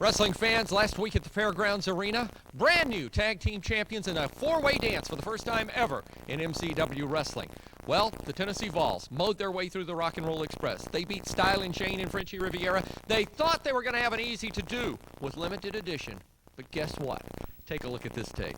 Wrestling fans, last week at the Fairgrounds Arena, brand new tag team champions in a four-way dance for the first time ever in MCW wrestling. Well, the Tennessee Volz mowed their way through the Rock and Roll Express. They beat Style and Shane and Frenchie Riviera. They thought they were going to have an easy to do with limited edition. But guess what? Take a look at this tape.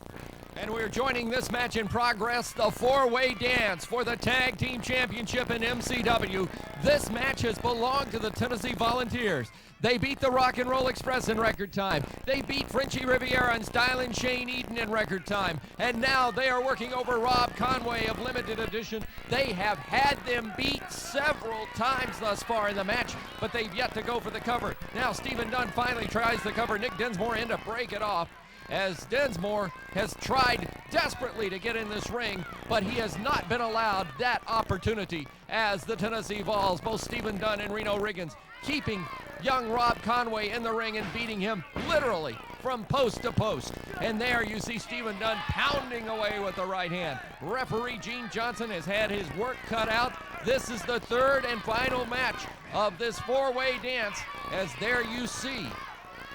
And we're joining this match in progress, the four-way dance for the Tag Team Championship in MCW. This match has belonged to the Tennessee Volunteers. They beat the Rock and Roll Express in record time. They beat Frenchie Riviera and Style and Shane Eaton in record time. And now they are working over Rob Conway of Limited Edition. They have had them beat several times thus far in the match, but they've yet to go for the cover. Now Stephen Dunn finally tries the cover. Nick Dinsmore in to break it off, as Dinsmore has tried desperately to get in this ring, but he has not been allowed that opportunity, as the Tennessee Volz, both Stephen Dunn and Reno Riggins, keeping young Rob Conway in the ring and beating him literally from post to post. And there you see Stephen Dunn pounding away with the right hand. Referee Gene Johnson has had his work cut out. This is the third and final match of this four-way dance, as there you see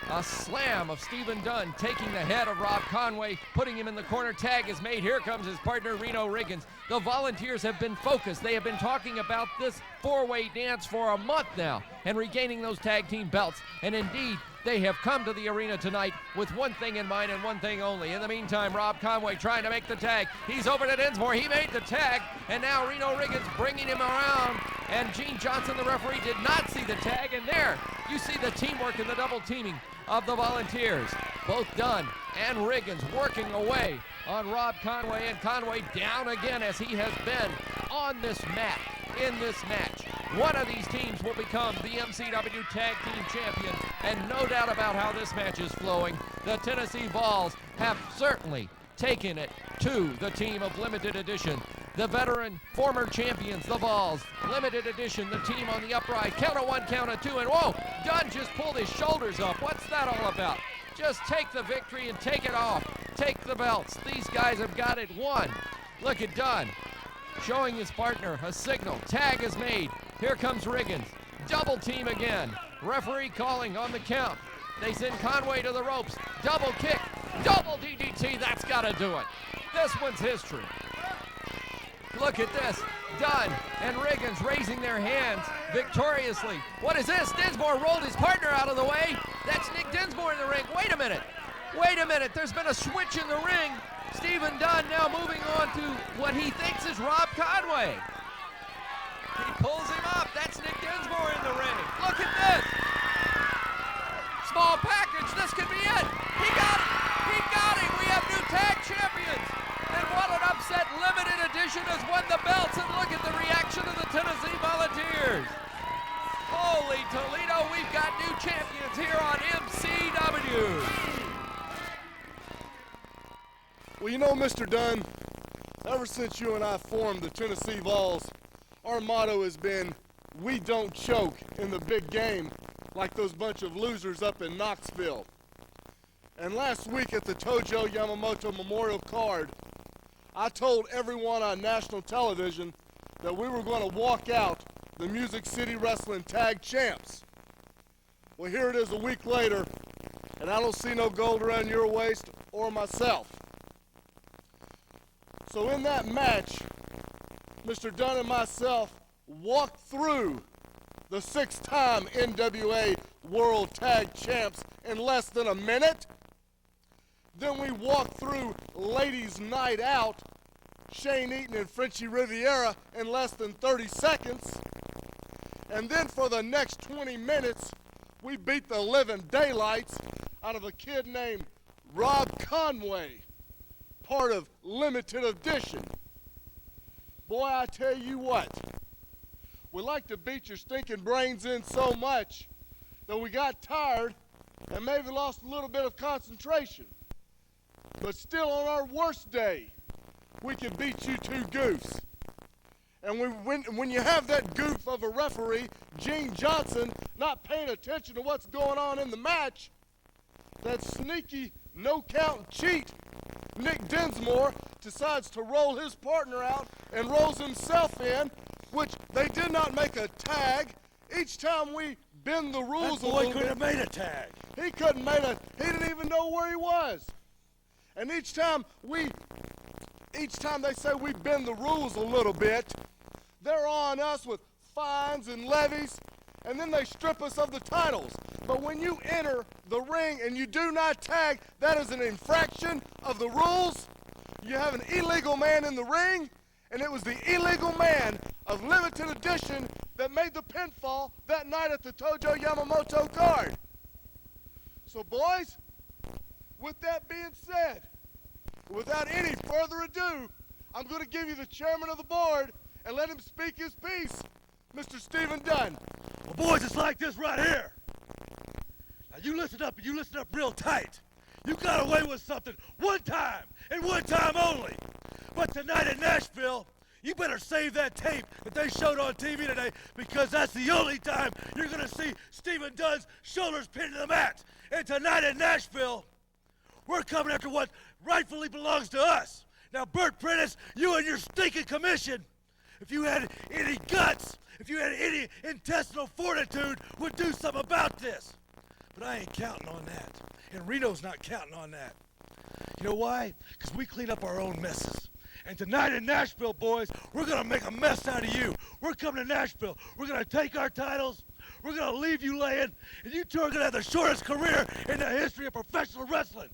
a slam of Stephen Dunn taking the head of Rob Conway, putting him in the corner. Tag is made. Here comes his partner, Reno Riggins. The Volunteers have been focused. They have been talking about this four-way dance for a month now and regaining those tag team belts. And indeed, they have come to the arena tonight with one thing in mind and one thing only. In the meantime, Rob Conway trying to make the tag. He's over to Dinsmore. He made the tag, and now Reno Riggins bringing him around. And Gene Johnson, the referee, did not see the tag. And there you see the teamwork and the double teaming of the Volunteers. Both Dunn and Riggins working away on Rob Conway, and Conway down again as he has been on this mat in this match. One of these teams will become the MCW Tag Team Champion, and no doubt about how this match is flowing. The Tennessee Volz have certainly taken it to the team of Limited Edition. The veteran former champions, the Volz, Limited Edition, the team on the upright. Count a one, count a two, and whoa, Dunn just pulled his shoulders up. What's that all about? Just take the victory and take it off. Take the belts. These guys have got it won. Look at Dunn showing his partner a signal. Tag is made. Here comes Riggins. Double team again. Referee calling on the count. They send Conway to the ropes. Double kick. Double DDT. That's got to do it. This one's history. Look at this. Dunn and Riggins raising their hands victoriously. What is this? Dinsmore rolled his partner out of the way. That's Nick Dinsmore in the ring. Wait a minute. Wait a minute. There's been a switch in the ring. Stephen Dunn now moving on to what he thinks is Rob Conway. He pulls him up. That's Nick Dinsmore in the ring. Look at this. Small package. This could be it. He got it. He got him. We have new tag champions. And what an upset. Limited Edition has won the belts. And look at the reaction of the Tennessee Volunteers. Holy Toledo, we've got new champions here on MCW. Well, you know, Mr. Dunn, ever since you and I formed the Tennessee Volz, our motto has been, we don't choke in the big game like those bunch of losers up in Knoxville. And last week at the Tojo Yamamoto Memorial Card, I told everyone on national television that we were going to walk out the Music City Wrestling Tag Champs. Well, here it is a week later, and I don't see no gold around your waist or myself. So in that match, Mr. Dunn and myself walked through the 6-time NWA World Tag Champs in less than a minute. Then we walked through Ladies Night Out, Shane Eaton and Frenchie Riviera in less than 30 seconds. And then for the next 20 minutes, we beat the living daylights out of a kid named Rob Conway, part of Limited Edition. Boy, I tell you what, we like to beat your stinking brains in so much that we got tired and maybe lost a little bit of concentration. But still on our worst day, we can beat you two goofs. And when you have that goof of a referee, Gene Johnson, not paying attention to what's going on in the match, that sneaky no-count cheat, Nick Dinsmore, decides to roll his partner out and rolls himself in, which they did not make a tag. Each time we bend the rules That a boy little could bit. have made a tag. He couldn't make it. He didn't even know where he was. And each time they say we bend the rules a little bit, they're on us with fines and levies, and then they strip us of the titles. But when you enter the ring and you do not tag, that is an infraction of the rules. You have an illegal man in the ring, and it was the illegal man of limited edition that made the pinfall that night at the Tojo Yamamoto card. So boys, with that being said, without any further ado, I'm going to give you the chairman of the board and let him speak his piece, Mr. Stephen Dunn. Well, boys, it's like this right here. Now, you listen up, and you listen up real tight. You got away with something one time, and one time only. But tonight in Nashville, you better save that tape that they showed on TV today, because that's the only time you're going to see Stephen Dunn's shoulders pinned to the mat. And tonight in Nashville, we're coming after what rightfully belongs to us. Now, Bert Prentice, you and your stinking commission, if you had any guts, if you had any intestinal fortitude, would do something about this. But I ain't counting on that. And Reno's not counting on that. You know why? Because we clean up our own messes. And tonight in Nashville, boys, we're going to make a mess out of you. We're coming to Nashville. We're going to take our titles. We're going to leave you laying. And you two are going to have the shortest career in the history of professional wrestling.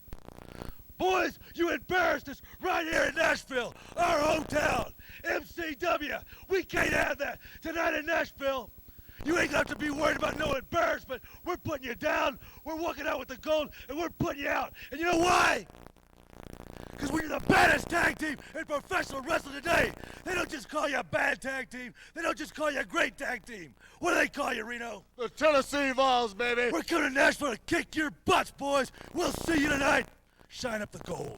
Boys, you embarrassed us right here in Nashville, our hometown. MCW, we can't have that. Tonight in Nashville, you ain't got to be worried about no embarrassment. We're putting you down. We're walking out with the gold, and we're putting you out. And you know why? Because we're the baddest tag team in professional wrestling today. They don't just call you a bad tag team. They don't just call you a great tag team. What do they call you, Reno? The Tennessee Volz, baby. We're coming to Nashville to kick your butts, boys. We'll see you tonight. Shine up the gold.